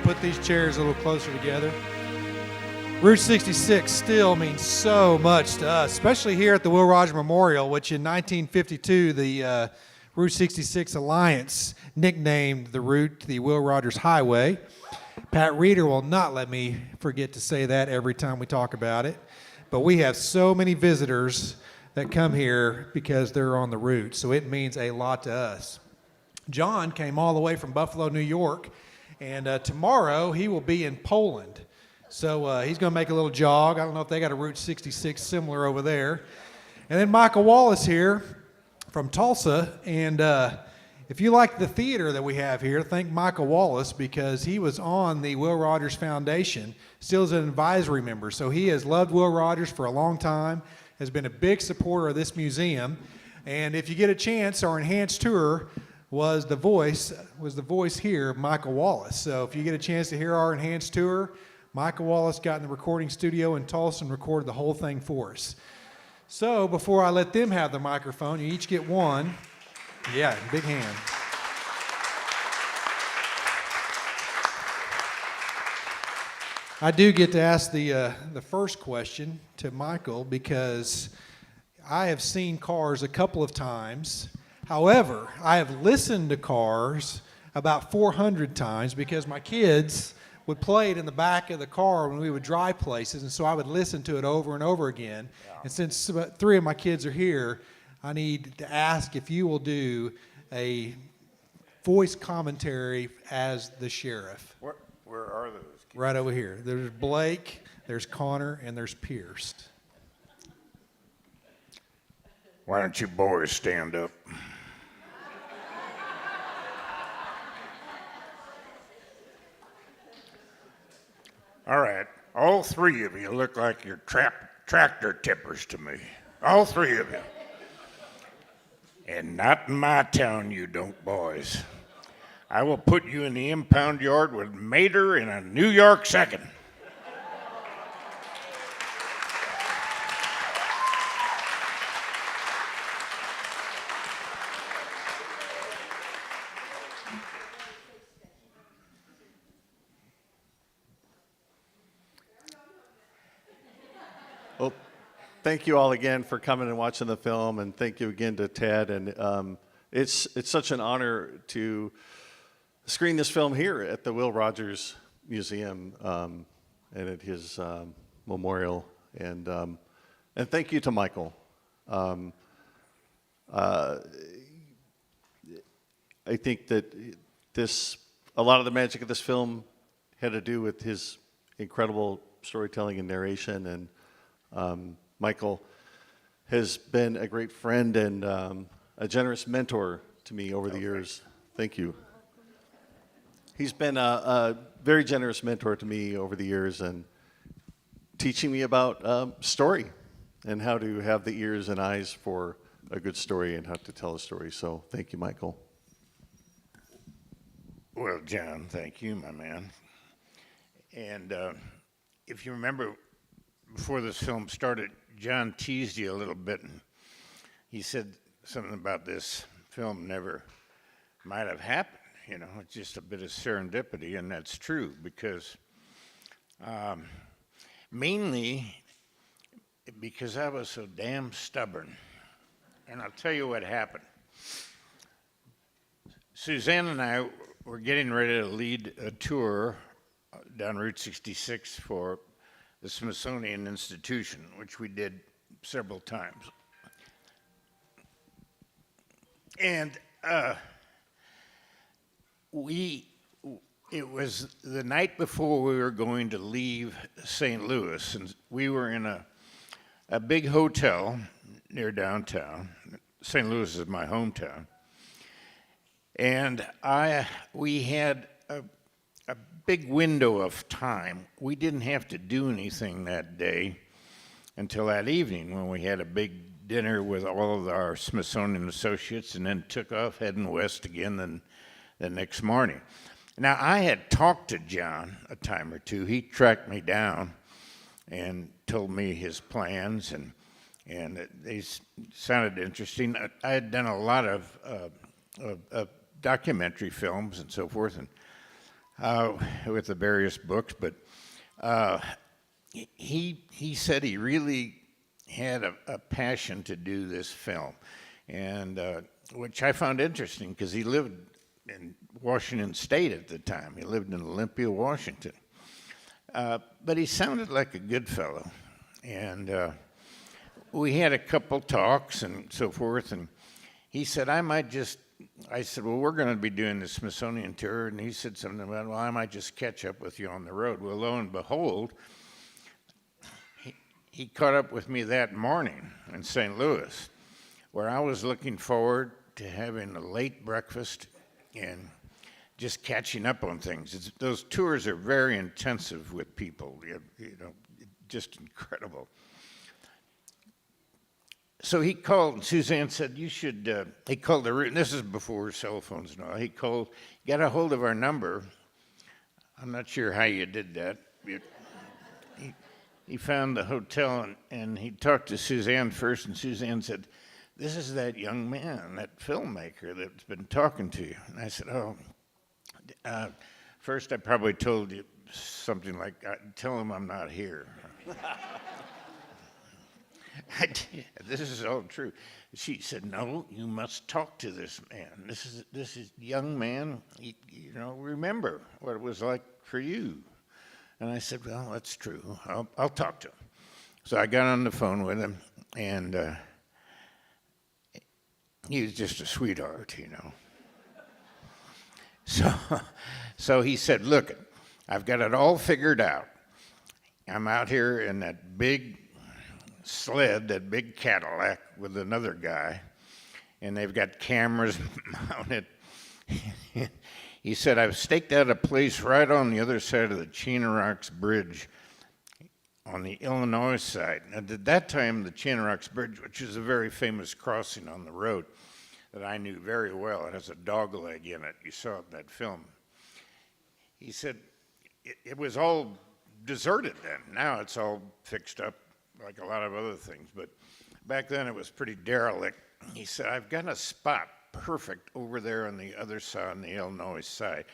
put these chairs a little closer together. Route 66 still means so much to us, especially here at the Will Rogers Memorial, which in 1952, the Route 66 Alliance nicknamed the route the Will Rogers Highway. Pat Reeder will not let me forget to say that every time we talk about it. But we have so many visitors that come here because they're on the route, so it means a lot to us. John came all the way from Buffalo, New York, and tomorrow he will be in Poland. So he's going to make a little jog. I don't know if they got a Route 66 similar over there. And then Michael Wallis here from Tulsa, and if you like the theater that we have here, thank Michael Wallis because he was on the Will Rogers Foundation, still is an advisory member. So he has loved Will Rogers for a long time, has been a big supporter of this museum. And if you get a chance, our enhanced tour was the voice here of Michael Wallis. So if you get a chance to hear our enhanced tour, Michael Wallis got in the recording studio in Tulsa and recorded the whole thing for us. So before I let them have the microphone, you each get one. Yeah, big hand. I do get to ask the first question to Michael because I have seen Cars a couple of times. However, I have listened to Cars about 400 times because my kids would play it in the back of the car when we would drive places, and so I would listen to it over and over again. Yeah. And since three of my kids are here, I need to ask if you will do a voice commentary as the sheriff. Where are those kids? Right over here. There's Blake, there's Connor, and there's Pierce. Why don't you boys stand up? All right, all three of you look like you're tractor tippers to me. All three of you. And not in my town, you don't, boys. I will put you in the impound yard with Mater in a New York second. Well, thank you all again for coming and watching the film, and thank you again to Ted. And it's such an honor to screen this film here at the Will Rogers Museum and at his memorial. And thank you to Michael. I think that a lot of the magic of this film had to do with his incredible storytelling and narration. And Michael has been a great friend and a generous mentor to me over the years. Thank you. He's been a very generous mentor to me over the years and teaching me about story and how to have the ears and eyes for a good story and how to tell a story. So thank you, Michael. Well, John, thank you, my man. And if you remember, before this film started, John teased you a little bit, and he said something about this film never might have happened. You know, it's just a bit of serendipity, and that's true because mainly because I was so damn stubborn. And I'll tell you what happened. Suzanne and I were getting ready to lead a tour down Route 66 for the Smithsonian Institution, which we did several times. And it was the night before we were going to leave St. Louis, and we were in a big hotel near downtown. St. Louis is my hometown. And we had a big window of time. We didn't have to do anything that day until that evening when we had a big dinner with all of our Smithsonian associates and then took off heading west again the next morning. Now, I had talked to John a time or two. He tracked me down and told me his plans, and they sounded interesting. I had done a lot of documentary films and so forth, and with the various books, but he said he really had a passion to do this film, and which I found interesting because he lived in Washington State at the time. He lived in Olympia, Washington. But he sounded like a good fellow, and we had a couple talks and so forth, and he said, I said, well, we're going to be doing the Smithsonian tour, and he said something about, well, I might just catch up with you on the road. Well, lo and behold, he caught up with me that morning in St. Louis, where I was looking forward to having a late breakfast and just catching up on things. Those tours are very intensive with people, you know, just incredible. So he called, and Suzanne said, you should, he called the route, and this is before cell phones and all. He called, got a hold of our number. I'm not sure how you did that. He found the hotel, and he talked to Suzanne first, and Suzanne said, this is that young man, that filmmaker that's been talking to you. And I said, oh, first I probably told you something like, tell him I'm not here. I did. This is all true. She said, no, you must talk to this man. This is young man, you know, remember what it was like for you. And I said, well, that's true. I'll talk to him. So I got on the phone with him, and he was just a sweetheart, you know. So he said, look, I've got it all figured out. I'm out here in that big sled, that big Cadillac with another guy, and they've got cameras mounted. He said, I've staked out a place right on the other side of the Rocks Bridge on the Illinois side. And at that time, the Rocks Bridge, which is a very famous crossing on the road that I knew very well, it has a dog leg in it. You saw it in that film. He said, it was all deserted then. Now it's all fixed up like a lot of other things, but back then it was pretty derelict. He said, I've got a spot perfect over there on the other side, on the Illinois side.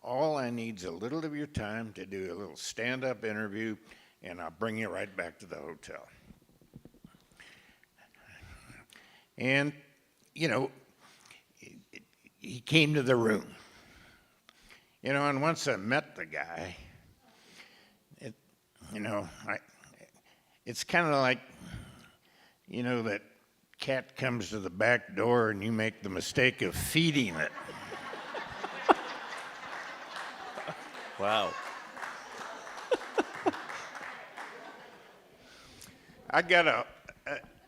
All I need is a little of your time to do a little stand-up interview, and I'll bring you right back to the hotel. And, you know, he came to the room. You know, and once I met the guy, it's kind of like, you know, that cat comes to the back door and you make the mistake of feeding it. Wow. I got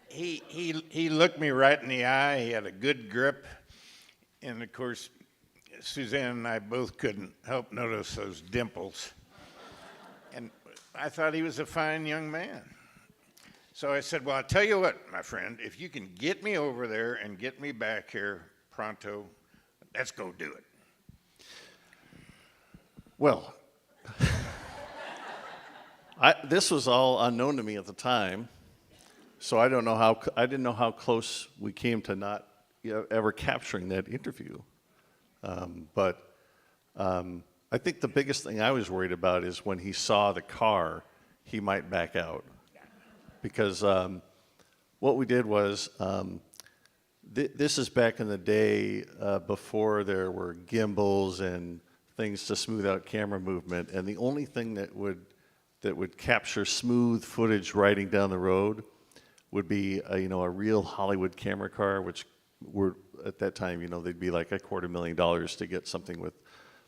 he looked me right in the eye. He had a good grip. And of course, Suzanne and I both couldn't help notice those dimples. And I thought he was a fine young man. So I said, well, I'll tell you what, my friend, if you can get me over there and get me back here pronto, let's go do it. Well, this was all unknown to me at the time, so I didn't know how close we came to not ever capturing that interview. But I think the biggest thing I was worried about is when he saw the car, he might back out. Because what we did was, this is back in the day before there were gimbals and things to smooth out camera movement, and the only thing that would capture smooth footage riding down the road would be a real Hollywood camera car, which were at that time, they'd be like $250,000 to get something with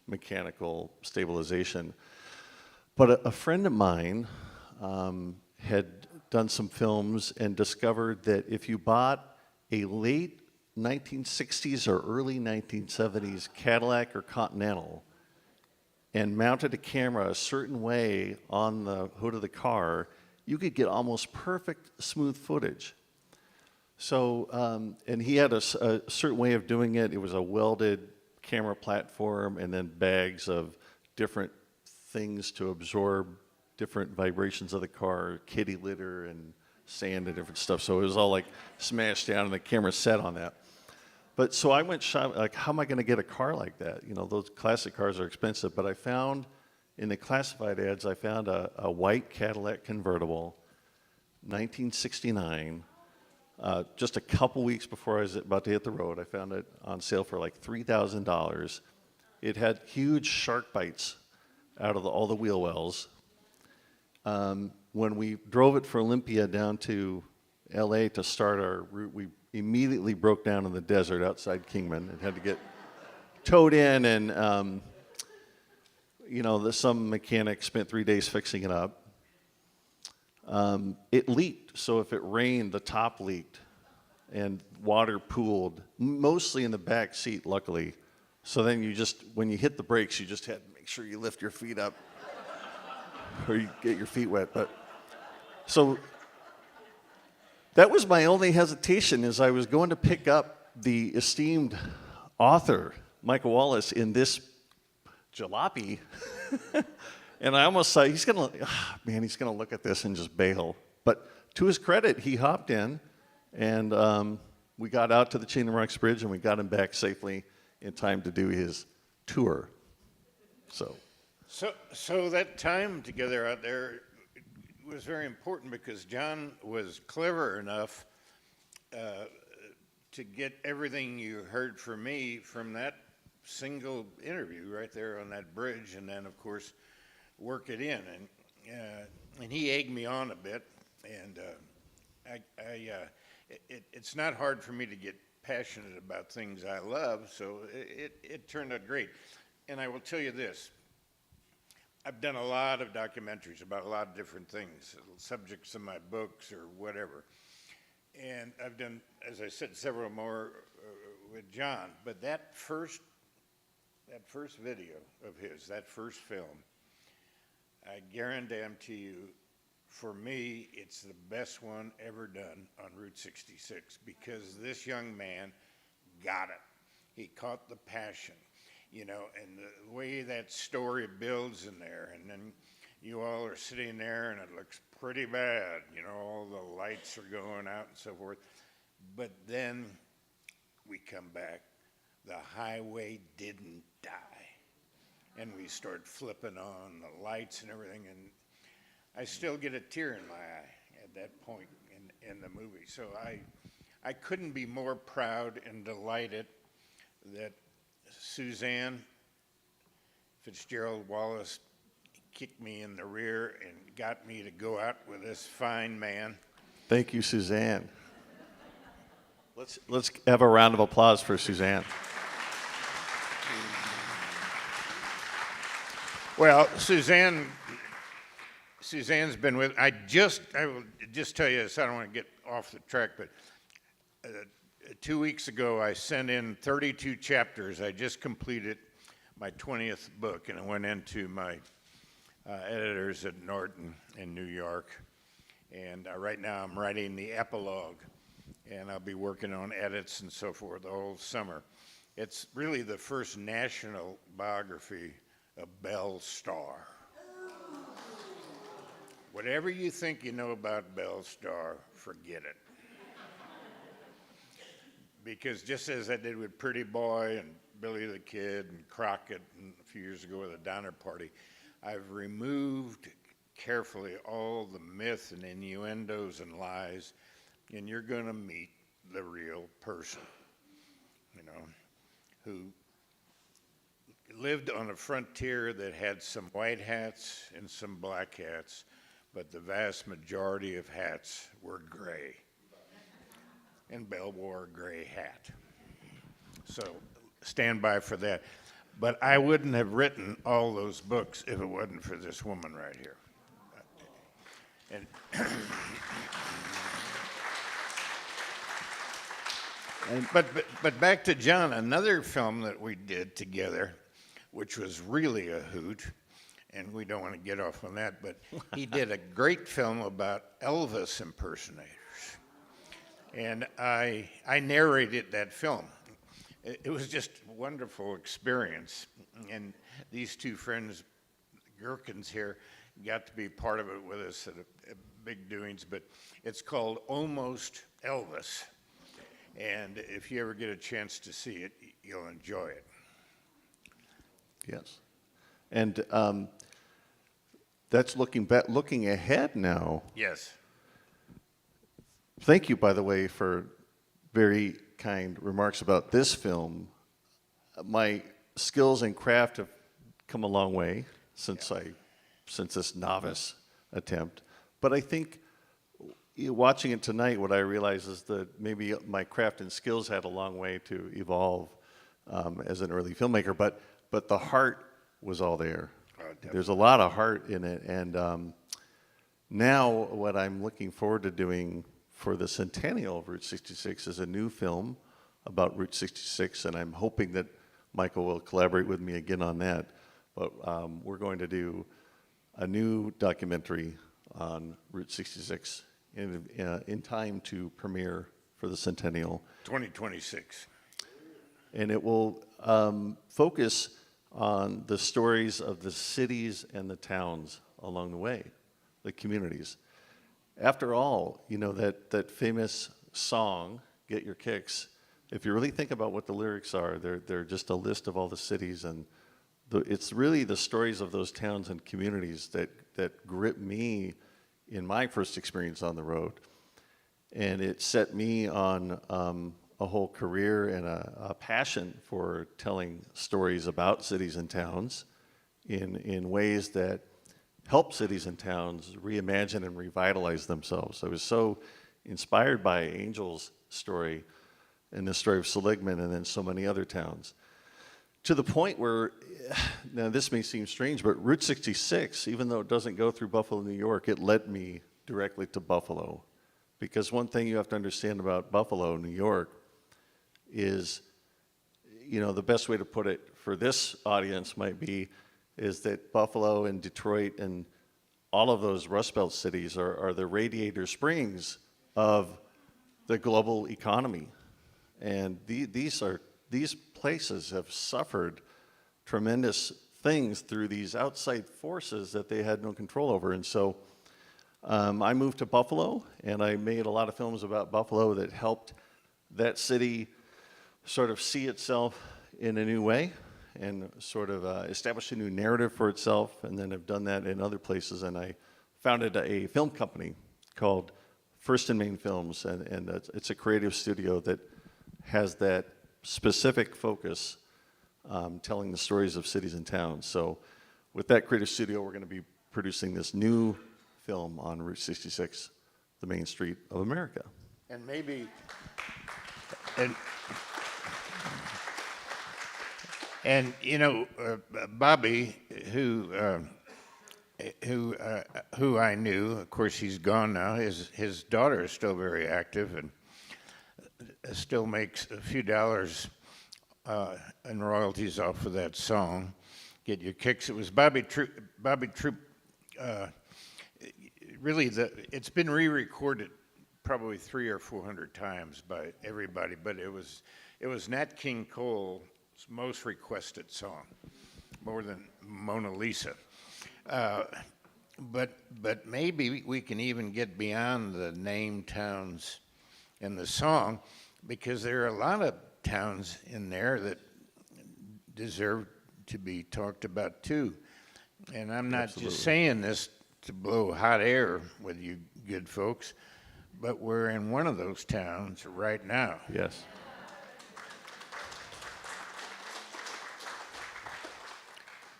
mechanical stabilization. But a friend of mine had done some films and discovered that if you bought a late 1960s or early 1970s Cadillac or Continental and mounted a camera a certain way on the hood of the car, you could get almost perfect smooth footage. So, and he had a certain way of doing it. It was a welded camera platform and then bags of different things to absorb different vibrations of the car, kitty litter and sand and different stuff. So it was all like smashed down and the camera set on that. But so I went shopping, like, how am I going to get a car like that? You know, those classic cars are expensive. But I found, in the classified ads, I found a white Cadillac convertible, 1969. Just a couple weeks before I was about to hit the road, I found it on sale for like $3,000. It had huge shark bites out of all the wheel wells. When we drove it for Olympia down to LA to start our route, we immediately broke down in the desert outside Kingman and had to get towed in, and some mechanic spent 3 days fixing it up. It leaked, so if it rained, the top leaked, and water pooled, mostly in the back seat, luckily. So then when you hit the brakes, you just had to make sure you lift your feet up, or you get your feet wet. But so that was my only hesitation, is I was going to pick up the esteemed author, Michael Wallis, in this jalopy. And I almost thought, he's going to look at this and just bail. But to his credit, he hopped in, and we got out to the Chain of Rocks Bridge, and we got him back safely in time to do his tour. So that time together out there was very important, because John was clever enough to get everything you heard from me from that single interview right there on that bridge, and then, of course, work it in. And he egged me on a bit, and it's not hard for me to get passionate about things I love, so it turned out great. And I will tell you this. I've done a lot of documentaries about a lot of different things, subjects of my books or whatever. And I've done, as I said, several more with John. But that first video of his, that first film, I guarantee you, for me, it's the best one ever done on Route 66, because this young man got it. He caught the passion. And the way that story builds in there, and then you all are sitting there and it looks pretty bad, all the lights are going out and so forth. But then we come back, the highway didn't die. And we start flipping on the lights and everything, and I still get a tear in my eye at that point in the movie. So I couldn't be more proud and delighted that Suzanne Fitzgerald Wallis kicked me in the rear and got me to go out with this fine man. Thank you, Suzanne. Let's have a round of applause for Suzanne. Well, Suzanne's been with. I will just tell you this. I don't want to get off the track, but 2 weeks ago, I sent in 32 chapters. I just completed my 20th book, and I went into my editors at Norton in New York. And right now, I'm writing the epilogue, and I'll be working on edits and so forth all summer. It's really the first national biography of Belle Starr. Whatever you think you know about Belle Starr, forget it. Because just as I did with Pretty Boy and Billy the Kid and Crockett and a few years ago with a Donner Party, I've removed carefully all the myth and innuendos and lies, and you're going to meet the real person, who lived on a frontier that had some white hats and some black hats, but the vast majority of hats were gray. And Belle wore a gray hat. So stand by for that. But I wouldn't have written all those books if it wasn't for this woman right here. And but back to John, another film that we did together, which was really a hoot, and we don't want to get off on that, but he did a great film about Elvis impersonators. And I narrated that film. It was just a wonderful experience. And these two friends, Gherkins here, got to be part of it with us at big doings, but it's called Almost Elvis. And if you ever get a chance to see it, you'll enjoy it. Yes. And that's looking ahead now. Yes. Thank you, by the way, for very kind remarks about this film. My skills and craft have come a long way since this novice attempt. But I think watching it tonight, what I realize is that maybe my craft and skills had a long way to evolve as an early filmmaker, but the heart was all there. There's a lot of heart in it, and now what I'm looking forward to doing for the Centennial of Route 66 is a new film about Route 66, and I'm hoping that Michael will collaborate with me again on that. But we're going to do a new documentary on Route 66 in time to premiere for the Centennial. 2026. And it will focus on the stories of the cities and the towns along the way, the communities. After all, you know, that famous song, Get Your Kicks, if you really think about what the lyrics are, they're just a list of all the cities, and it's really the stories of those towns and communities that grip me in my first experience on the road. And it set me on a whole career and a passion for telling stories about cities and towns in ways that help cities and towns reimagine and revitalize themselves. I was so inspired by Angel's story and the story of Seligman and then so many other towns, to the point where, now this may seem strange, but Route 66, even though it doesn't go through Buffalo, New York, it led me directly to Buffalo. Because one thing you have to understand about Buffalo, New York, is, you know, the best way to put it for this audience might be, is that Buffalo and Detroit and all of those Rust Belt cities are the radiator springs of the global economy. And these places have suffered tremendous things through these outside forces that they had no control over. And so I moved to Buffalo, and I made a lot of films about Buffalo that helped that city sort of see itself in a new way and sort of establish a new narrative for itself, and then have done that in other places. And I founded a film company called First and Main Films, and it's a creative studio that has that specific focus, telling the stories of cities and towns. So with that creative studio, we're going to be producing this new film on Route 66, the main street of America. And maybe, and you know, Bobby, who I knew, of course he's gone now. His daughter is still very active and still makes a few dollars in royalties off of that song, "Get Your Kicks." It was Bobby Troop. Really, it's been re-recorded probably 300 or 400 times by everybody, but it was Nat King Cole's most requested song, more than Mona Lisa. But maybe we can even get beyond the name towns in the song, because there are a lot of towns in there that deserve to be talked about too. And I'm not just saying this to blow hot air with you good folks, but we're in one of those towns right now. Yes.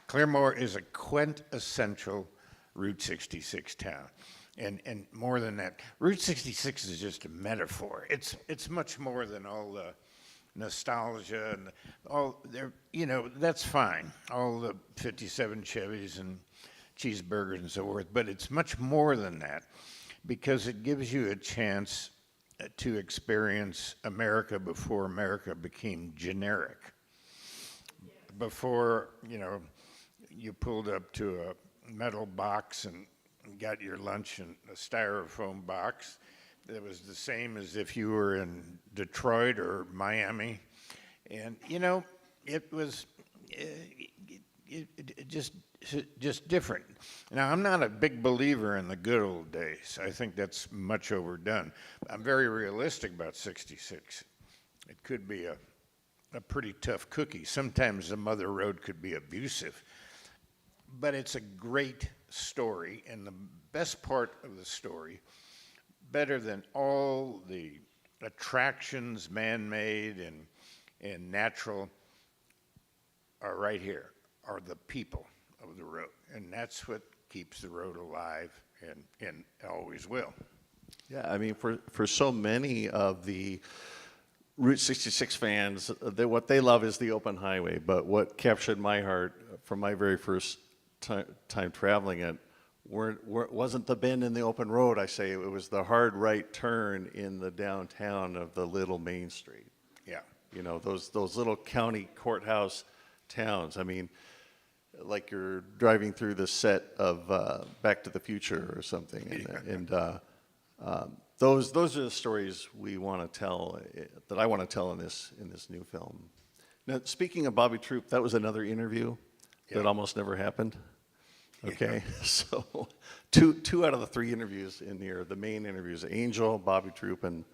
Claremore is a quintessential Route 66 town. And more than that, Route 66 is just a metaphor. It's much more than all the nostalgia and all there. You know, that's fine. All the 57 Chevys and cheeseburgers and so forth. But it's much more than that, because it gives you a chance to experience America before America became generic. Before, you know, you pulled up to a metal box and got your lunch in a styrofoam box. It was the same as if you were in Detroit or Miami. And, you know, it was just different. Now, I'm not a big believer in the good old days. I think that's much overdone. I'm very realistic about 66. it could be a pretty tough cookie. Sometimes the mother road could be abusive. But it's a great story, and the best part of the story, better than all the attractions, man-made and natural, are right here, are the people of the road. And that's what keeps the road alive and always will. Yeah, I mean, for so many of the Route 66 fans, what they love is the open highway. But what captured my heart from my very first time traveling it wasn't the bend in the open road, I say. It was the hard right turn in the downtown of the little Main Street. Yeah. You know, those little county courthouse towns. I mean, like you're driving through the set of Back to the Future or something. Those are the stories we want to tell, that I want to tell in this new film. Now, speaking of Bobby Troop, that was another interview that almost never happened. Okay, so two out of the three interviews in here, the main interviews, Angel, Bobby Troop, and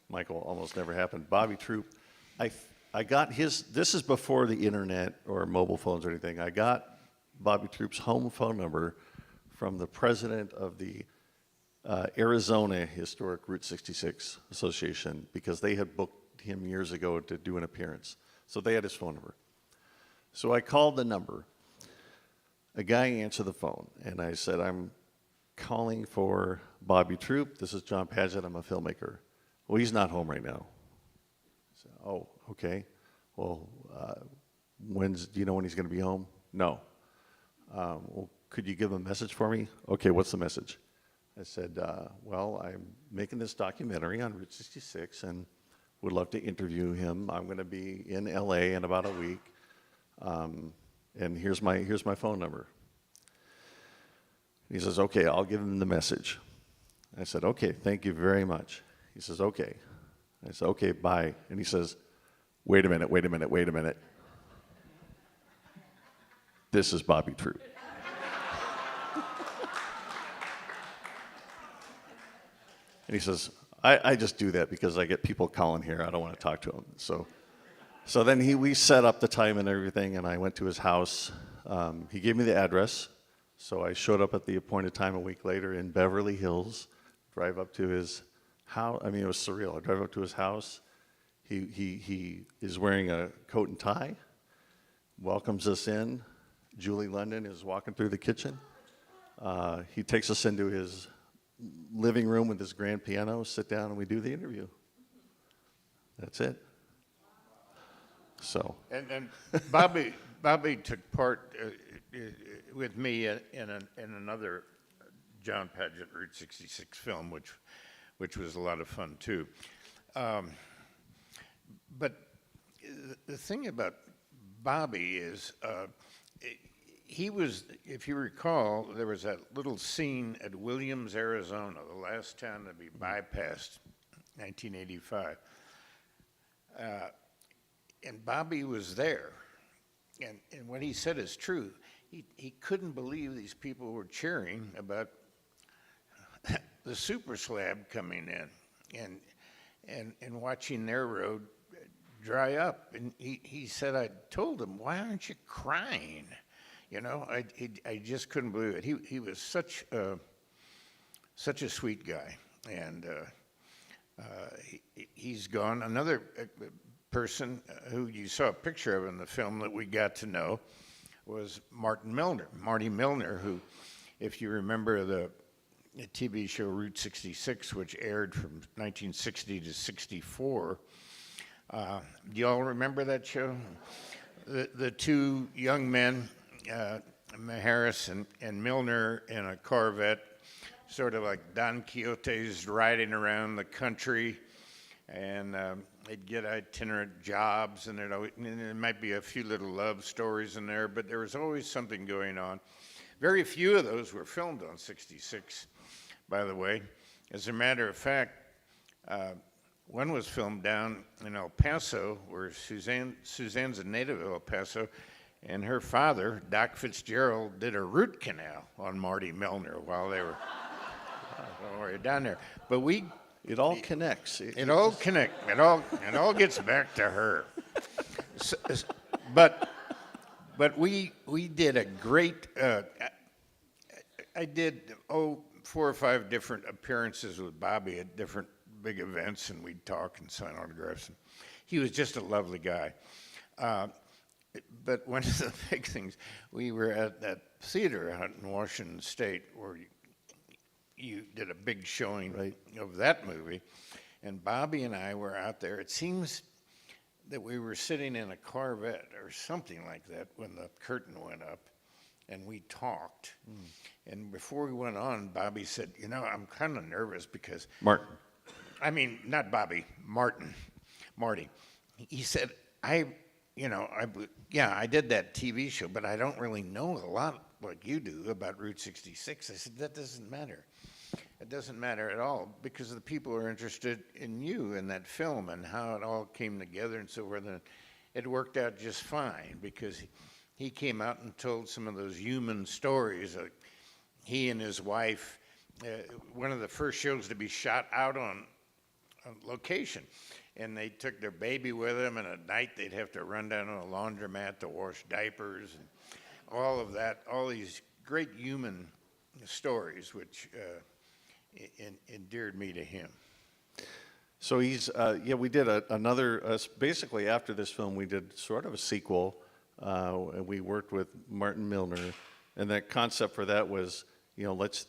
Michael, almost never happened. Bobby Troop, I got his. This is before the internet or mobile phones or anything. I got Bobby Troop's home phone number from the president of the Arizona Historic Route 66 Association, because they had booked him years ago to do an appearance. So they had his phone number. So I called the number. A guy answered the phone, and I said, "I'm calling for Bobby Troop. This is John Paget. I'm a filmmaker." "Well, he's not home right now." I said, "Oh, okay. Well, do you know when he's going to be home?" "No." "Well, could you give him a message for me?" "Okay, what's the message?" I said, "Well, I'm making this documentary on Route 66 and would love to interview him. I'm going to be in LA in about a week. And here's my phone number." He says, "Okay, I'll give him the message." I said, "Okay, thank you very much." He says, "Okay." I said, "Okay, bye." And he says, wait a minute. This is Bobby Troop." And he says, I just do that because I get people calling here. I don't want to talk to them. So then we set up the time and everything, and I went to his house. He gave me the address, so I showed up at the appointed time a week later in Beverly Hills, drive up to his house. I mean, it was surreal. I drive up to his house. He is wearing a coat and tie, welcomes us in. Julie London is walking through the kitchen. He takes us into his living room with his grand piano, sit down, and we do the interview. That's it. So. And Bobby took part with me in another John Paget Route 66 film, which was a lot of fun too. But the thing about Bobby is he was, if you recall, there was that little scene at Williams, Arizona, the last town to be bypassed, 1985. And Bobby was there, and what he said is true. He couldn't believe these people were cheering about the super slab coming in and watching their road dry up. And he said, "I told him, why aren't you crying?" You know, I just couldn't believe it. He was such a sweet guy, and he's gone. Another person who you saw a picture of in the film that we got to know was Marty Milner, who, if you remember the TV show Route 66, which aired from 1960 to 64, do you all remember that show? The two young men, Maharis and Milner, in a Corvette, sort of like Don Quixote's, riding around the country, and they'd get itinerant jobs, and there might be a few little love stories in there, but there was always something going on. Very few of those were filmed on 66, by the way. As a matter of fact, one was filmed down in El Paso, where Suzanne's a native of El Paso, and her father, Doc Fitzgerald, did a root canal on Marty Milner while they were down there. But we It all connects. It all connect. It all gets back to her. But we did a great. I did 4 or 5 different appearances with Bobby at different big events, and we'd talk and sign autographs. And he was just a lovely guy. But one of the big things, we were at that theater out in Washington State where you did a big showing of that movie, and Bobby and I were out there. It seems that we were sitting in a Corvette or something like that when the curtain went up, and we talked. And before we went on, Bobby said, I'm kind of nervous because... Martin. I mean, not Bobby, Marty. He said, I did that TV show, but I don't really know a lot like you do about Route 66. I said, that doesn't matter. It doesn't matter at all because the people are interested in you and that film and how it all came together and so forth. And it worked out just fine because he came out and told some of those human stories. He and his wife, one of the first shows to be shot out on location. And they took their baby with them, and at night they'd have to run down to a laundromat to wash diapers and all of that, all these great human stories, which endeared me to him. So we did another, basically after this film, we did sort of a sequel, and we worked with Martin Milner, and that concept for that was, let's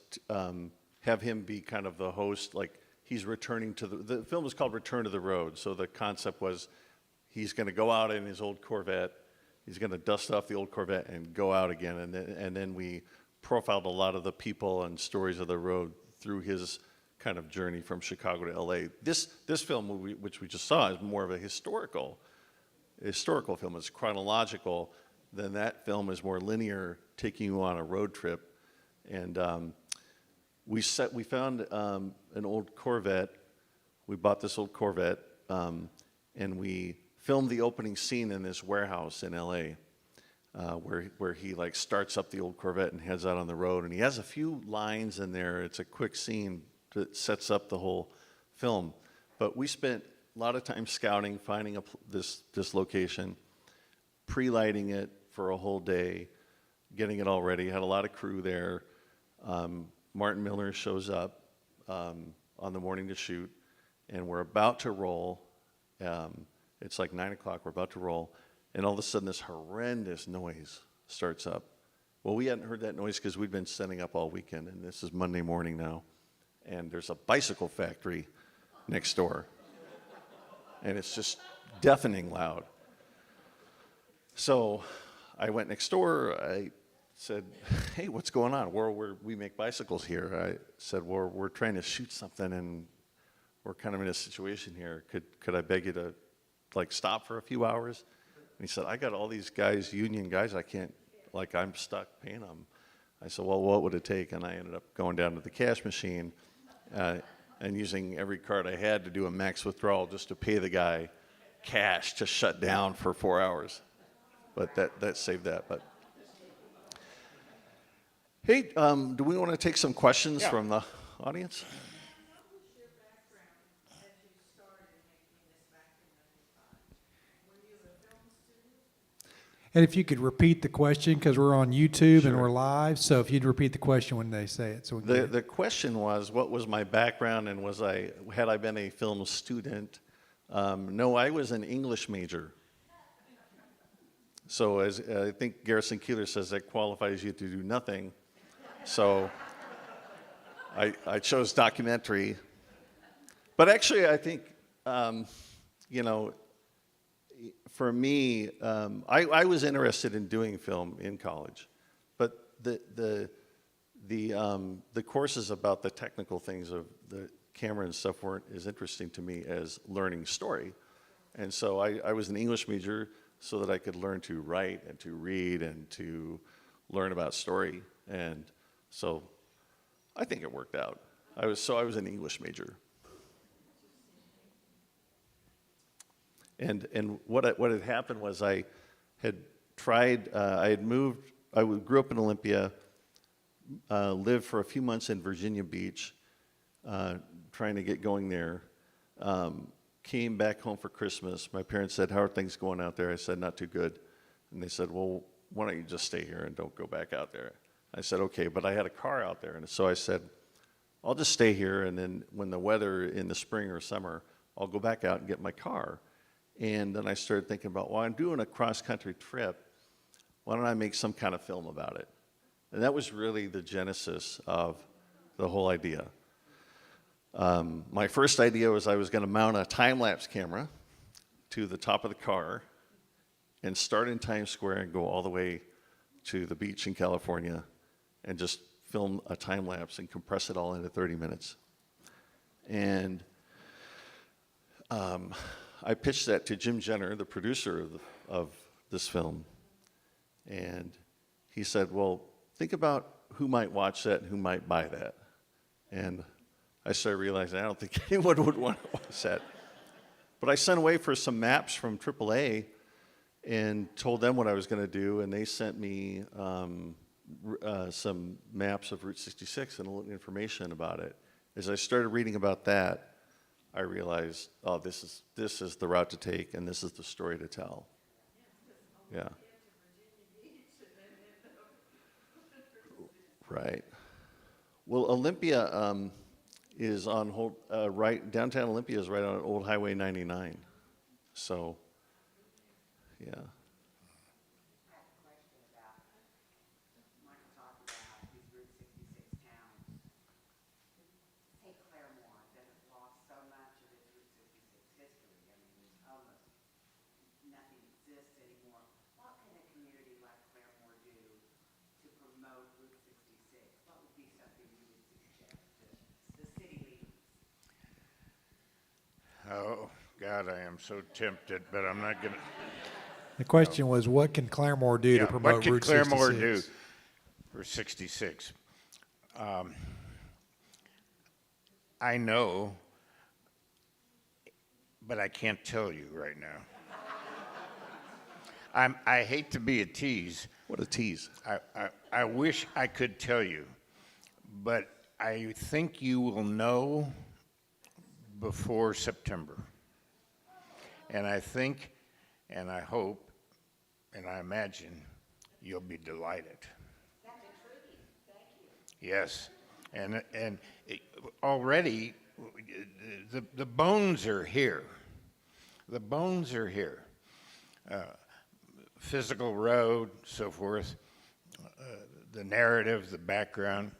have him be kind of the host, like, he's returning to the film is called Return to the Road. So the concept was he's going to go out in his old Corvette. He's going to dust off the old Corvette and go out again. And then we profiled a lot of the people and stories of the road through his kind of journey from Chicago to LA. This film, which we just saw, is more of a historical film. It's chronological. Then that film is more linear, taking you on a road trip. And we found an old Corvette. We bought this old Corvette, and we filmed the opening scene in this warehouse in L.A., where he like starts up the old Corvette and heads out on the road. And he has a few lines in there. It's a quick scene that sets up the whole film. But we spent a lot of time scouting, finding this location, pre-lighting it for a whole day, getting it all ready. Had a lot of crew there. Martin Miller shows up on the morning to shoot, and we're about to roll. It's like 9 o'clock, we're about to roll, and all of a sudden this horrendous noise starts up. Well, we hadn't heard that noise because we'd been setting up all weekend, and this is Monday morning now, and there's a bicycle factory next door, and it's just deafening loud. So I went next door, I said, hey, what's going on? We make bicycles here. I said, well, we're trying to shoot something, and we're kind of in a situation here. Could I beg you to, like, stop for a few hours? And he said, I got all these guys, union guys, I can't, like, I'm stuck paying them. I said, well, what would it take? And I ended up going down to the cash machine and using every card I had to do a max withdrawal just to pay the guy cash to shut down for 4 hours. But that saved that. But hey, do we want to take some questions from the audience? And if you could repeat the question, because we're on YouTube and Sure. we're live, so if you'd repeat the question when they say it. So we can get it. The question was, what was my background, and had I been a film student? No, I was an English major. So as I think Garrison Keillor says, that qualifies you to do nothing. So I chose documentary. But actually, I think, for me, I was interested in doing film in college. But the courses about the technical things of the camera and stuff weren't as interesting to me as learning story. And so I was an English major so that I could learn to write and to read and to learn about story. And so I think it worked out. I was an English major. And what had happened was I had tried, I grew up in Olympia, lived for a few months in Virginia Beach, trying to get going there. Came back home for Christmas. My parents said, "How are things going out there?" I said, "Not too good." And they said, "Well, why don't you just stay here and don't go back out there?" I said, "Okay," but I had a car out there. And so I said, "I'll just stay here, and then when the weather in the spring or summer, I'll go back out and get my car." And then I started thinking about, well, I'm doing a cross-country trip. Why don't I make some kind of film about it? And that was really the genesis of the whole idea. My first idea was I was going to mount a time-lapse camera to the top of the car and start in Times Square and go all the way to the beach in California and just film a time-lapse and compress it all into 30 minutes. And I pitched that to Jim Jenner, the producer of this film. And he said, "Well, think about who might watch that and who might buy that." And I started realizing I don't think anyone would want to watch that. But I sent away for some maps from AAA and told them what I was going to do, and they sent me some maps of Route 66 and a little information about it. As I started reading about that, I realized, oh, this is the route to take, and this is the story to tell. Yeah. Right. Well, Olympia is on downtown Olympia is right on Old Highway 99. So, yeah. Oh, God, I am so tempted, but I'm not going to. The question was, what can Claremore do to promote what can Route Claremore 66? do for 66? I know, but I can't tell you right now. I hate to be a tease. What a tease. I wish I could tell you, but I think you will know before September. And I think, and I hope, and I imagine you'll be delighted. That's intriguing. Thank you. Yes, and already the bones are here. The bones are here. Physical road, so forth. The narrative, the background.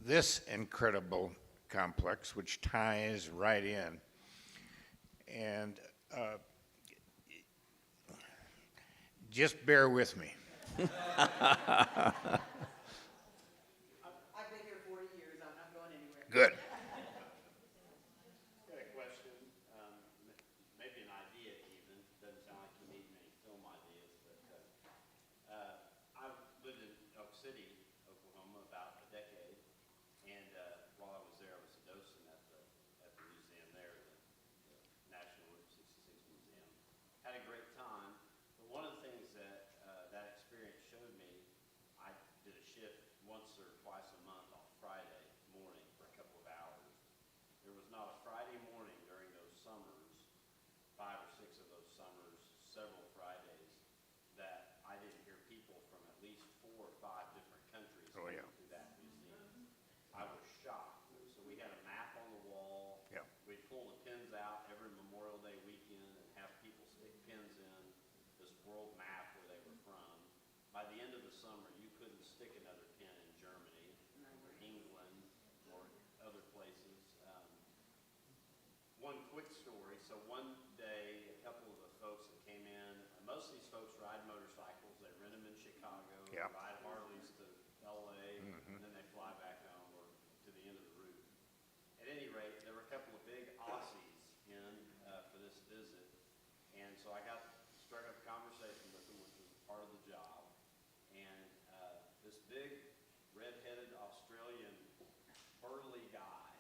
This incredible complex, which ties right in, and just bear with me. I've been here 40 years. I'm not going anywhere. Good. Got a question, maybe an idea even. Doesn't sound like you need many film ideas, but I lived in Elk City, Oklahoma, about a decade, and while I was there, I was a docent at the museum there, the National Route 66 Museum. Had a great time, but one of the things that that experience showed me, I did a shift once or twice a month on Friday morning for a couple of hours. There was not a Friday morning during those summers, 5 or 6 of those summers, several Fridays, that I didn't hear people from at least 4 or 5 different countries Oh, yeah. going through that museum. I was shocked. So we had a map on the wall. Yeah. We'd pull the pins out every Memorial Day weekend and have people stick pins in this world map where they were from. By the end of the summer, you couldn't stick another pin in Germany or England or other places. One quick story. So one day, a couple of the folks that came in, most of these folks ride motorcycles. They rent them in Chicago, Yeah. ride Harleys to L.A., and then they fly back home or to the end of the route. At any rate, there were a couple of big Aussies in for this visit, and so I struck up a conversation with them, which was part of the job. And this big, red-headed Australian burly guy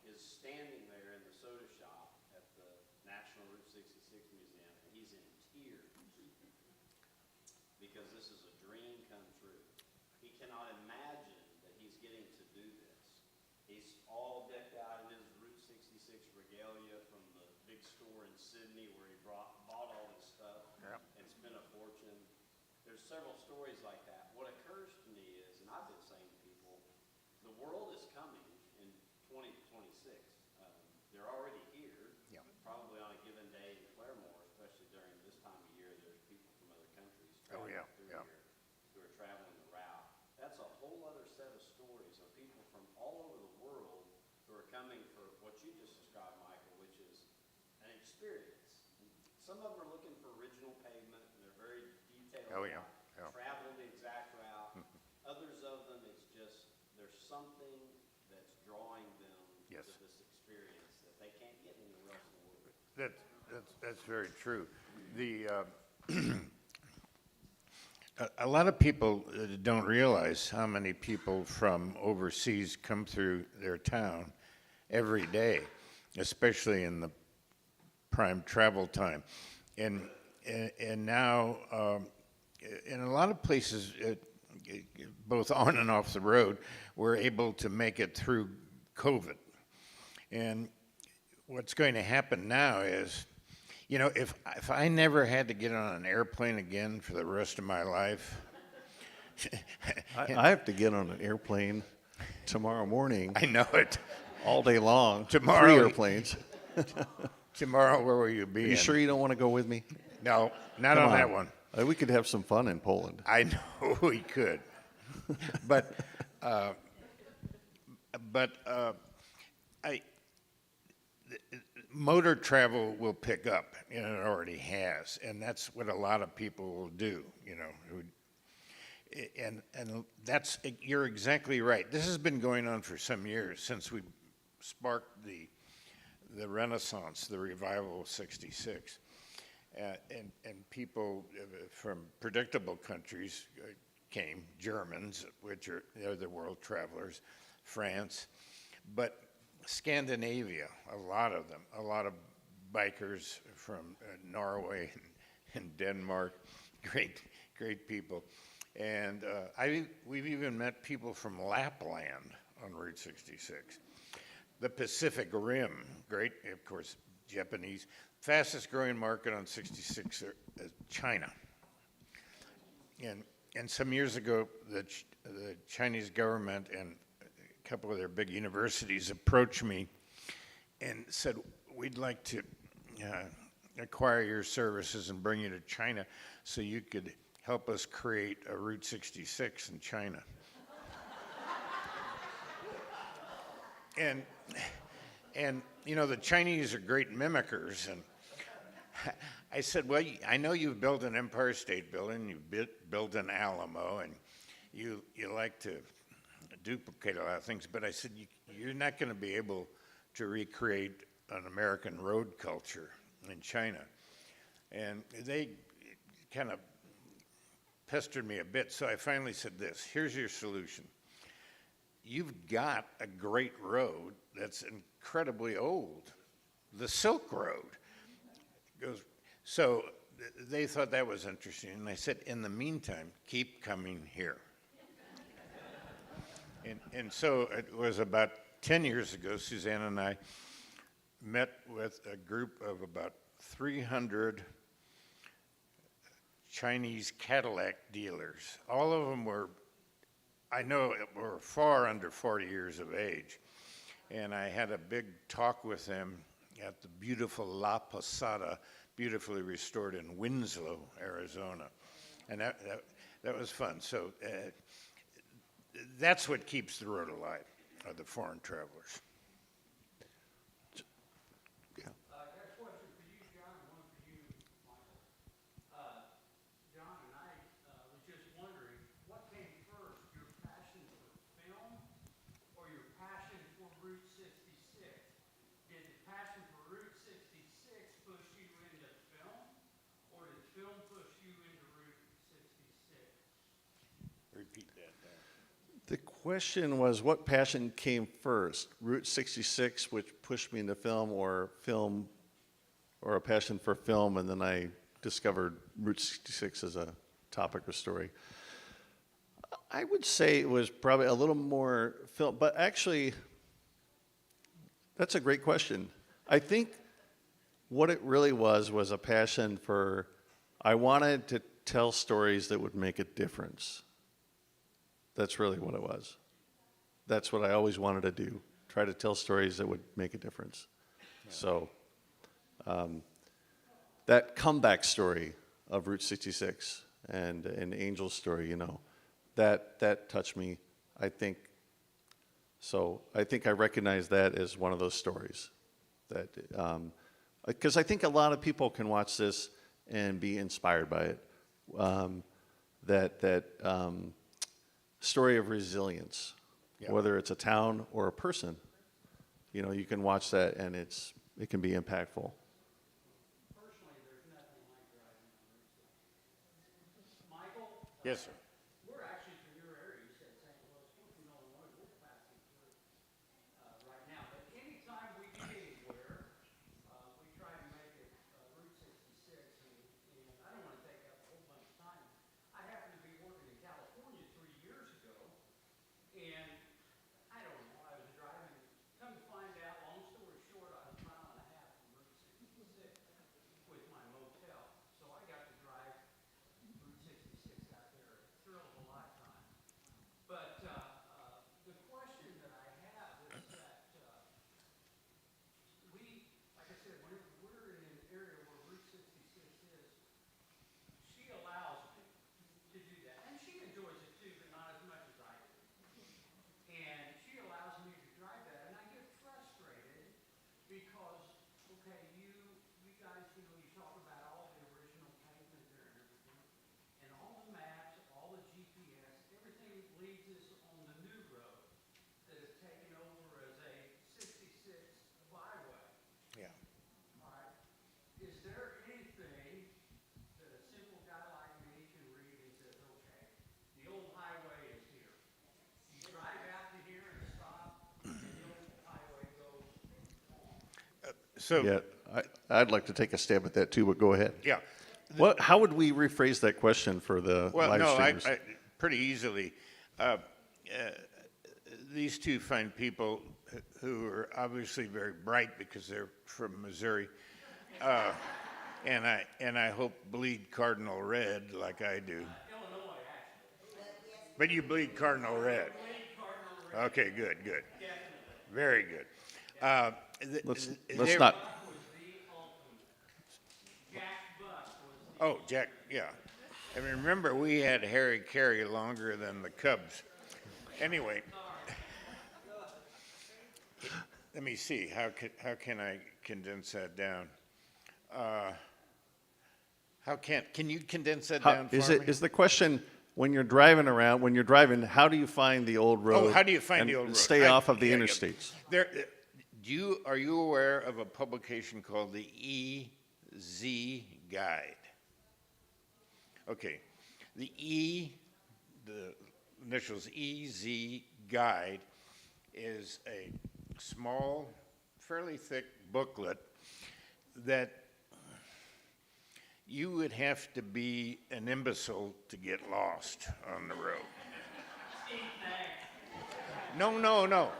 is standing there in the soda shop at the National Route 66 Museum, and he's in tears because this is a dream come true. He cannot imagine that he's getting to do this. He's all decked out in his Route 66 regalia from the big store in Sydney where he bought all this stuff and spent a fortune. There's several stories like that. What occurs to me is, and I've been saying to people, the world is coming in 2026. They're already here. Yeah. Probably on a given day in Claremore, especially during this time of year, there's people from other countries Oh, yeah, traveling through yeah. here who are traveling the route. That's a whole other set of stories of people from all over the world who are coming for what you just described, Michael, which is an experience. Some of them are looking for original pavement, and they're very detailed. Oh, yeah, about yeah. Travel the exact route. Others of them, it's just, there's something that's drawing them Yes. to this experience that they can't get anywhere else in the world. That's very true. A lot of people don't realize how many people from overseas come through their town every day, especially in the prime travel time. And now, in a lot of places, both on and off the road, we're able to make it through COVID. And what's going to happen now is, you know, if I never had to get on an airplane again for the rest of my life, I have to get on an airplane tomorrow morning, I know it. all day long. Tomorrow- 3 airplanes. Tomorrow, where will you be? Are you sure you don't want to go with me? No, not Come on that one. We could have some fun in Poland. I know we could, but motor travel will pick up, and it already has, and that's what a lot of people will do. You know, and that's, you're exactly right. This has been going on for some years since we sparked the Renaissance, the revival of '66. And people from predictable countries came, Germans, which they're the world travelers, France, but Scandinavia, a lot of them, a lot of bikers from Norway and Denmark, great people. And we've even met people from Lapland on Route 66. The Pacific Rim, great, of course, Japanese. Fastest growing market on 66 is China. And some years ago, the Chinese government and a couple of their big universities approached me and said, we'd like to acquire your services and bring you to China so you could help us create a Route 66 in China. And you know, the Chinese are great mimickers, and I said, well, I know you've built an Empire State Building, you've built an Alamo, and you like to duplicate a lot of things, but I said, you're not going to be able to recreate an American road culture in China. And they kind of pestered me a bit, so I finally said this, here's your solution. You've got a great road that's incredibly old, the Silk Road. So they thought that was interesting, and I said, in the meantime, keep coming here. And so it was about 10 years ago, Suzanne and I met with a group of about 300 Chinese Cadillac dealers. All of them were, I know, were far under 40 years of age. And I had a big talk with them at the beautiful La Posada, beautifully restored in Winslow, Arizona. And that was fun. So that's what keeps the road alive, are the foreign travelers. I got a question for you, John, and one for you, Michael. John and I was just wondering, what came first, your passion for film or your passion for Route 66? Did the passion for Route 66 push you into film, or did film push you into Route 66? Repeat that. The question was, what passion came first? Route 66, which pushed me into film, or a passion for film, and then I discovered Route 66 as a topic or story. I would say it was probably a little more film, but actually, that's a great question. I think what it really was a passion for, I wanted to tell stories that would make a difference. That's really what it was. That's what I always wanted to do, try to tell stories that would make a difference. So that comeback story of Route 66 and Angel's story, you know, that touched me, I think. So I think I recognize that as one of those stories that, because I think a lot of people can watch this and be inspired by it. That story of resilience, Yeah. whether it's a town or a person, you know, you can watch that and it can be impactful. Personally, there's nothing like driving on Route 66. Michael? Yes, sir. We're actually from your area. You said St. Louis. We're from Illinois. We're passing through right now. But anytime we get anywhere, we try to make it Route 66. And I don't want to take up a whole bunch of time. I happened to be working in California 3 years ago, and I don't know, I was driving. Come to find out, long story short, I was a mile and a half from Route 66 with my motel. So I got to drive Route 66 out there, a thrill of a lifetime. But the question that I have is that we, like I said, we're in an area where Route 66 is. She allows me to do that, and she enjoys it too, but not as much as I do. And she allows me to drive that, and I get frustrated because, okay, you guys, you know, you talk about all the original pavement there and everything, and all the maps, all the GPS, everything leads us on the new road that is taken over as a 66 byway. Yeah. All right. Is there anything that a simple guy like me can read and says, okay, the old highway is here. You drive out to here and stop, and the old highway goes on. So, Yeah, I'd like to take a stab at that too, but go ahead. yeah. How would we rephrase that question for the Well, live no, streamers? pretty easily. These two fine people who are obviously very bright because they're from Missouri, and I hope bleed cardinal red like I do. Illinois, actually. But you bleed cardinal red. Okay, good. Very good. Let's they're- not. Buck was the ultimate. Jack Buck was the Oh, Jack, yeah. I mean, remember, we had Harry Carey longer than the Cubs. Anyway, let me see. How can I condense that down? Can you condense that down for me? Is the question when you're driving around, how do you find the old road? Oh, how do you find and the old road? Stay off of the Yeah. interstates. Are you aware of a publication called the EZ Guide? Okay, the initials EZ Guide is a small, fairly thick booklet that you would have to be an imbecile to get lost on the road. No.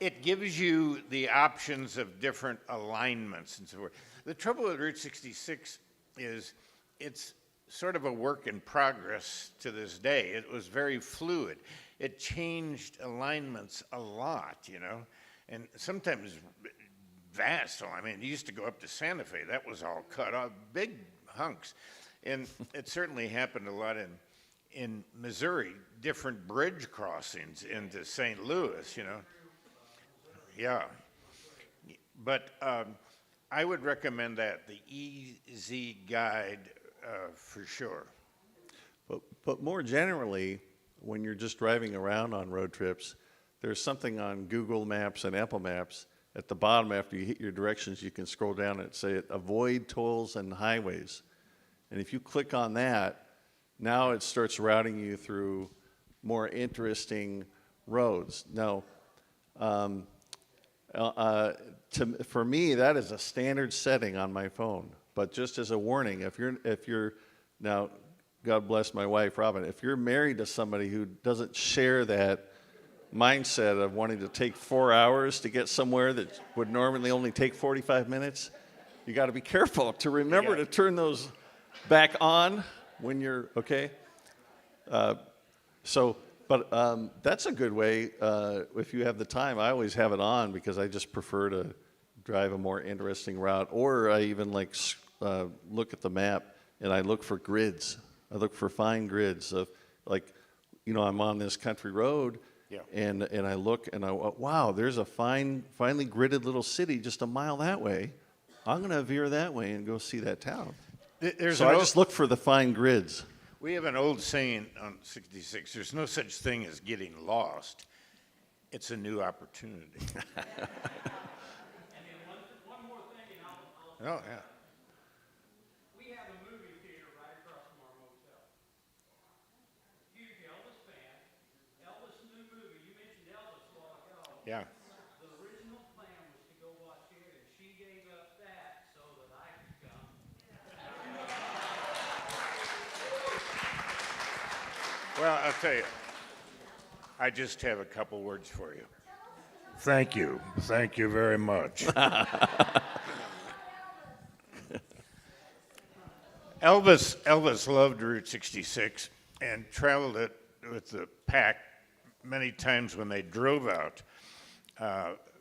It gives you the options of different alignments and so forth. The trouble with Route 66 is it's sort of a work in progress to this day. It was very fluid. It changed alignments a lot, you know, and sometimes vast. I mean, it used to go up to Santa Fe. That was all cut off, big hunks. And it certainly happened a lot in Missouri, different bridge crossings into St. Louis, you know. Yeah. But I would recommend that, the EZ Guide for sure. But more generally, when you're just driving around on road trips, there's something on Google Maps and Apple Maps. At the bottom, after you hit your directions, you can scroll down and say, avoid tolls and highways. And if you click on that, now it starts routing you through more interesting roads. Now, for me, that is a standard setting on my phone. But just as a warning, if you're now, God bless my wife, Robin, if you're married to somebody who doesn't share that mindset of wanting to take 4 hours to get somewhere that would normally only take 45 minutes, you got to be careful to remember to turn those back on when you're okay. But that's a good way. If you have the time, I always have it on because I just prefer to drive a more interesting route. Or I even like look at the map and I look for grids. I look for fine grids of like, you know, I'm on this country road. Yeah. And I look and wow, there's a finely gridded little city just a mile that way. I'm going to veer that way and go see that town. So I just look for the fine grids. We have an old saying on 66, there's no such thing as getting lost. It's a new opportunity. And then one more thing, and I'll Oh, yeah. we have a movie theater right across from our motel. Huge Elvis fan. Elvis' new movie, you mentioned Elvis a while ago. Yeah. The original plan was to go watch it, and she gave up that so that I could come. Well, I'll tell you, I just have a couple words for you. Thank you. Thank you very much. Elvis loved Route 66 and traveled it with the pack many times when they drove out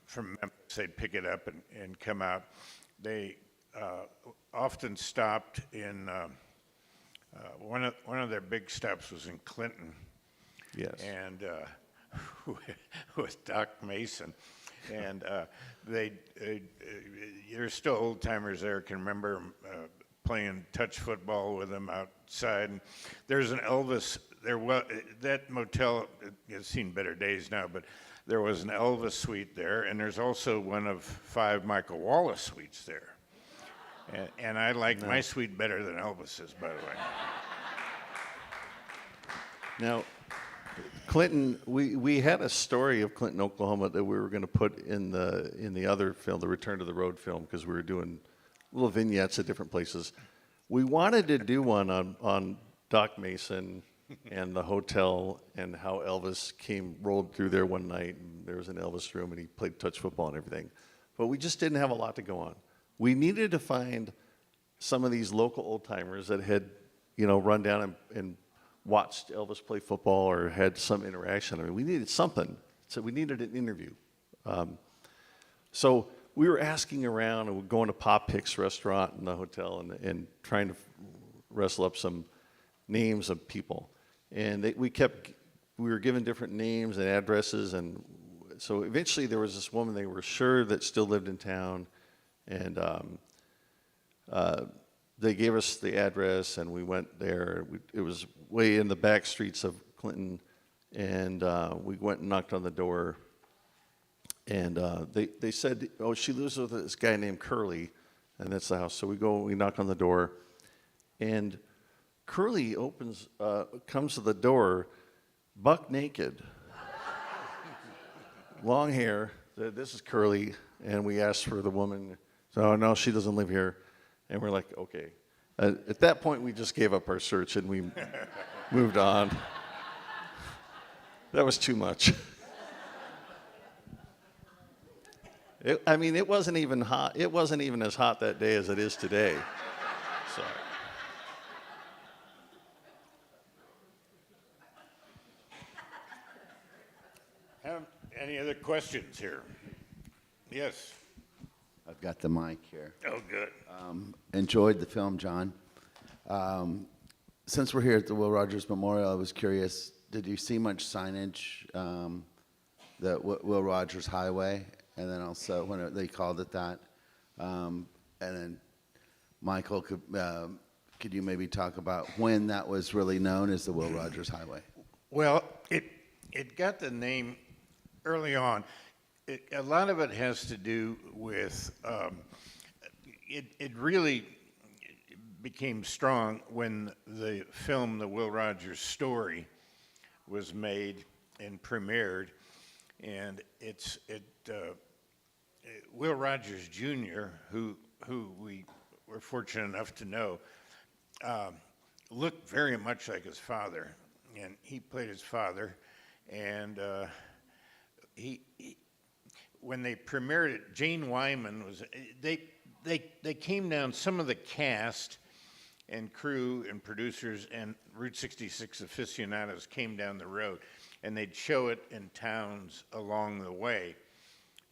from Memphis. They'd pick it up and come out. They often stopped in one of their big stops was in Clinton. Yes. And with Doc Mason, and there's still old timers there can remember playing touch football with them outside. And there's an Elvis. That motel has seen better days now, but there was an Elvis suite there, and there's also one of 5 Michael Wallis suites there. And I like my suite better than Elvis's, by the way. Now, Clinton, we had a story of Clinton, Oklahoma that we were going to put in the other film, the Return to the Road film, because we were doing little vignettes at different places. We wanted to do one on Doc Mason and the hotel and how Elvis rolled through there one night, and there was an Elvis room, and he played touch football and everything. But we just didn't have a lot to go on. We needed to find some of these local old timers that had, run down and watched Elvis play football or had some interaction. I mean, we needed something. So we needed an interview. So we were asking around and we're going to Pop Pick's restaurant in the hotel and trying to wrestle up some names of people. And we were given different names and addresses. And so eventually there was this woman they were sure that still lived in town. And they gave us the address, and we went there. It was way in the back streets of Clinton, and we went and knocked on the door. And they said, "Oh, she lives with this guy named Curly," and that's the house. So we knock on the door, and Curly comes to the door, buck naked, long hair. This is Curly, and we asked for the woman. So no, she doesn't live here. And we're like, okay. At that point, we just gave up our search and we moved on. That was too much. It wasn't even hot. It wasn't even as hot that day as it is today. So. Any other questions here? Yes. I've got the mic here. Oh, good. Enjoyed the film, John. Since we're here at the Will Rogers Memorial, I was curious, did you see much signage, the Will Rogers Highway, and then also when they called it that? And then, Michael, could you maybe talk about when that was really known as the Will Rogers Highway? Well, it got the name early on. A lot of it has to do with it really became strong when the film The Will Rogers Story was made and premiered, and Will Rogers Jr., who we were fortunate enough to know, looked very much like his father, and he played his father, and when they premiered it, Gene Wyman was, they came down, some of the cast and crew and producers and Route 66 aficionados came down the road, and they'd show it in towns along the way.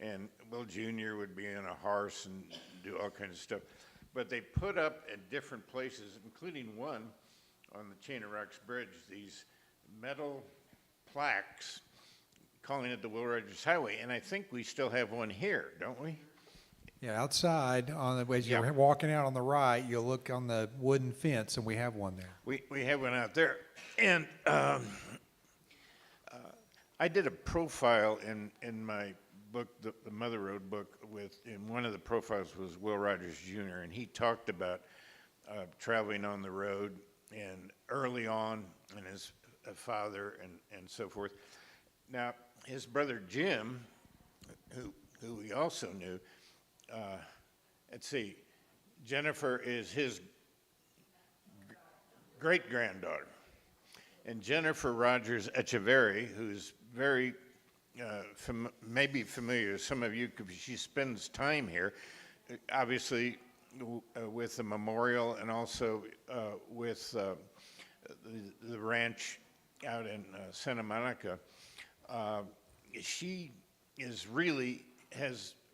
And Will Jr. would be in a horse and do all kinds of stuff. But they put up at different places, including one on the Chain of Rocks Bridge, these metal plaques calling it the Will Rogers Highway. And I think we still have one here, don't we? Yeah, outside, as you're Yeah. walking out on the right, you'll look on the wooden fence, and we have one there. We have one out there. And I did a profile in my book, the Mother Road book, and one of the profiles was Will Rogers Jr., and he talked about traveling on the road and early on, and his father and so forth. Now, his brother Jim, who we also knew, let's see, Jennifer is his great-granddaughter. And Jennifer Rogers Echeverry, who's very maybe familiar to some of you because she spends time here, obviously with the memorial and also with the ranch out in Santa Monica. She has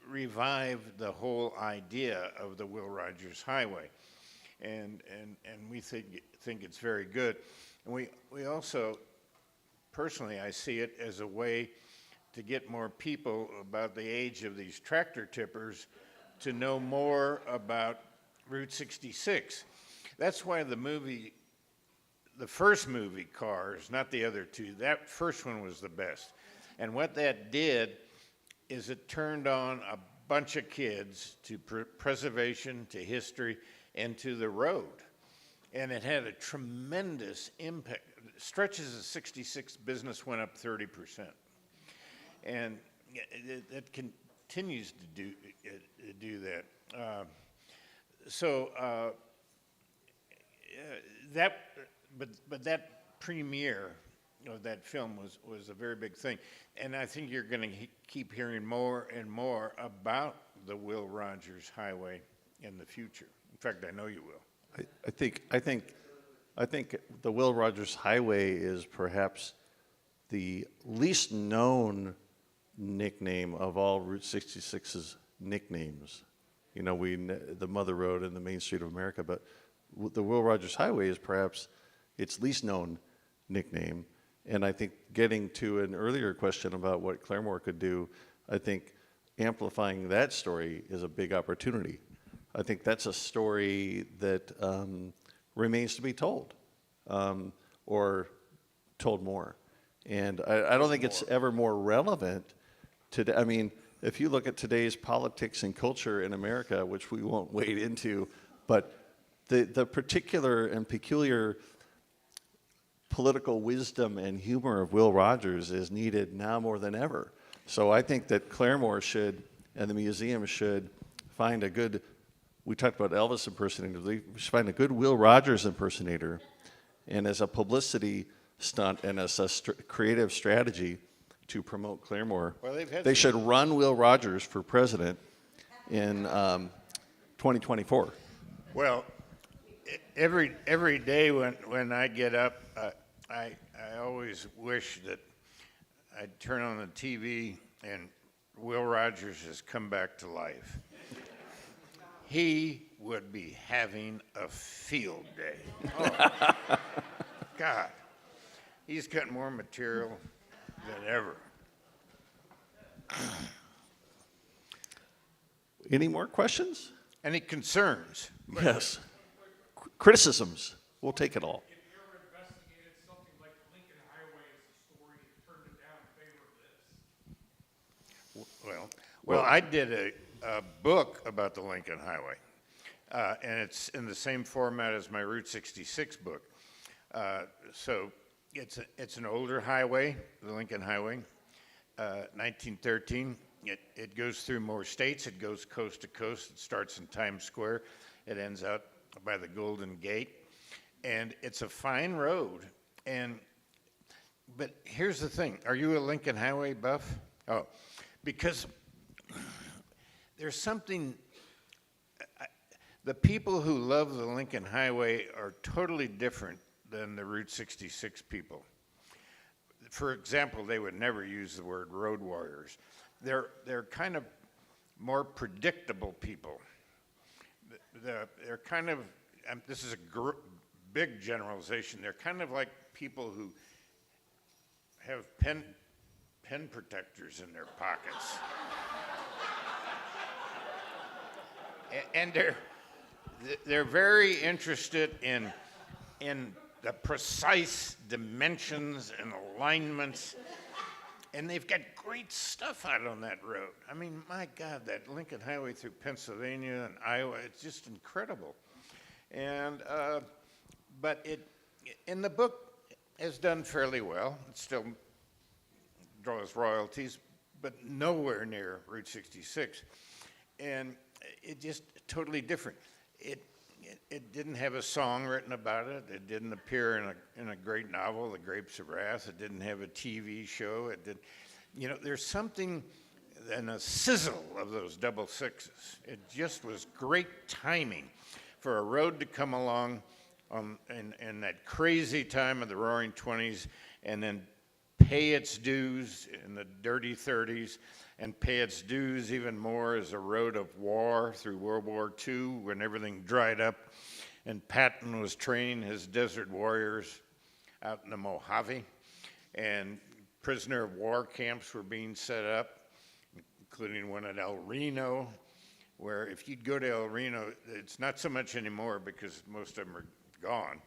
revived the whole idea of the Will Rogers Highway, and we think it's very good. And we also, personally, I see it as a way to get more people about the age of these tractor tippers to know more about Route 66. That's why the first movie, Cars, not the other two, that first one was the best. And what that did is it turned on a bunch of kids to preservation, to history, and to the road. And it had a tremendous impact. Stretches of 66 business went up 30%. And it continues to do that. But that premiere of that film was a very big thing. And I think you're going to keep hearing more and more about the Will Rogers Highway in the future. In fact, I know you will. I think the Will Rogers Highway is perhaps the least known nickname of all Route 66's nicknames. You know, the Mother Road and the Main Street of America, but the Will Rogers Highway is perhaps its least known nickname. And I think getting to an earlier question about what Claremore could do, I think amplifying that story is a big opportunity. I think that's a story that remains to be told, or told more. And I don't think it's ever more relevant today. I mean, if you look at today's politics and culture in America, which we won't wade into, but the particular and peculiar political wisdom and humor of Will Rogers is needed now more than ever. So I think that Claremore should, and the museum should, find a good, we talked about Elvis impersonators, we should find a good Will Rogers impersonator, and as a publicity stunt and as a creative strategy to promote Claremore, they should run Will Rogers for president in 2024. Well, every day when I get up, I always wish that I'd turn on the TV and Will Rogers has come back to life. He would be having a field day. Oh, God. He's got more material than ever. Any more questions? Any concerns? Yes. Criticisms? We'll take it all. If you ever investigated something like the Lincoln Highway as a story and turned it down in favor of this? Well, I did a book about the Lincoln Highway, and it's in the same format as my Route 66 book. So it's an older highway, the Lincoln Highway, 1913. It goes through more states. It goes coast to coast. It starts in Times Square. It ends out by the Golden Gate, and it's a fine road. But here's the thing: are you a Lincoln Highway buff? Oh, because there's something, the people who love the Lincoln Highway are totally different than the Route 66 people. For example, they would never use the word road warriors. They're kind of more predictable people. They're kind of, this is a big generalization, they're kind of like people who have pen protectors in their pockets. And they're very interested in the precise dimensions and alignments, and they've got great stuff out on that road. I mean, my God, that Lincoln Highway through Pennsylvania and Iowa, it's just incredible. And but in the book has done fairly well. It still draws royalties, but nowhere near Route 66. And it just totally different. It didn't have a song written about it. It didn't appear in a great novel, The Grapes of Wrath. It didn't have a TV show. It did, you know, there's something and a sizzle of those double sixes. It just was great timing for a road to come along in that crazy time of the Roaring '20s, and then pay its dues in the dirty '30s, and pay its dues even more as a road of war through World War II when everything dried up and Patton was training his desert warriors out in the Mojave, and prisoner of war camps were being set up, including one at El Reno, where if you'd go to El Reno, it's not so much anymore because most of them are gone,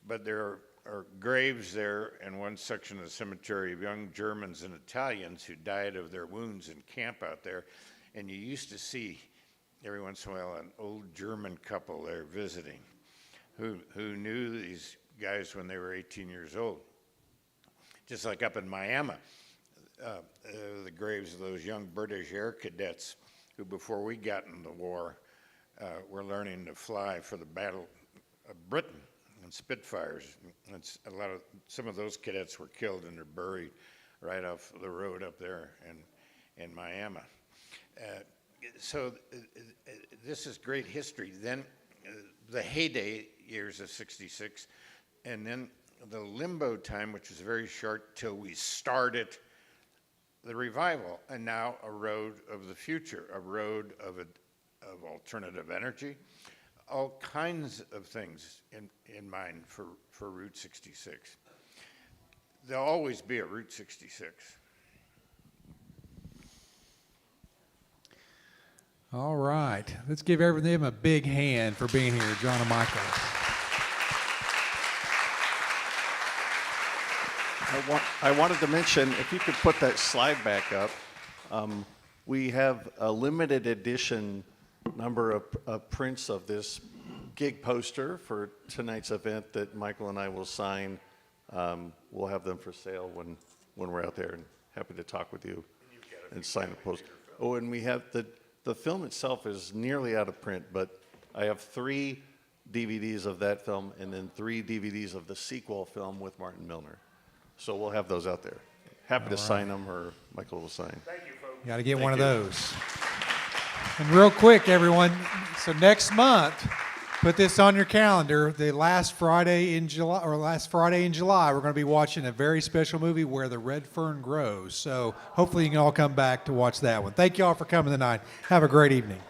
but there are graves there in one section of the cemetery of young Germans and Italians who died of their wounds in camp out there. And you used to see every once in a while an old German couple there visiting who knew these guys when they were 18 years old. Just like up in Miami, the graves of those young British air cadets who, before we got in the war, were learning to fly for the Battle of Britain and Spitfires. And some of those cadets were killed and they're buried right off the road up there in Miami. So this is great history. Then the heyday years of '66, and then the limbo time, which was very short till we started the revival, and now a road of the future, a road of alternative energy, all kinds of things in mind for Route 66. There'll always be a Route 66. All right. Let's give them a big hand for being here, John and Michael. I wanted to mention, if you could put that slide back up, we have a limited edition number of prints of this gig poster for tonight's event that Michael and I will sign. We'll have them for sale when we're out there, and happy to talk with you and sign a poster. Oh, and we have the film itself is nearly out of print, but I have 3 DVDs of that film and then 3 DVDs of the sequel film with Martin Milner. So we'll have those out there. Happy to sign them, or Michael will sign. Thank you, folks. You got to get one of those. And real quick, everyone, so next month, put this on your calendar. The last Friday in July, we're going to be watching a very special movie, Where the Red Fern Grows. So hopefully you can all come back to watch that one. Thank you all for coming tonight. Have a great evening.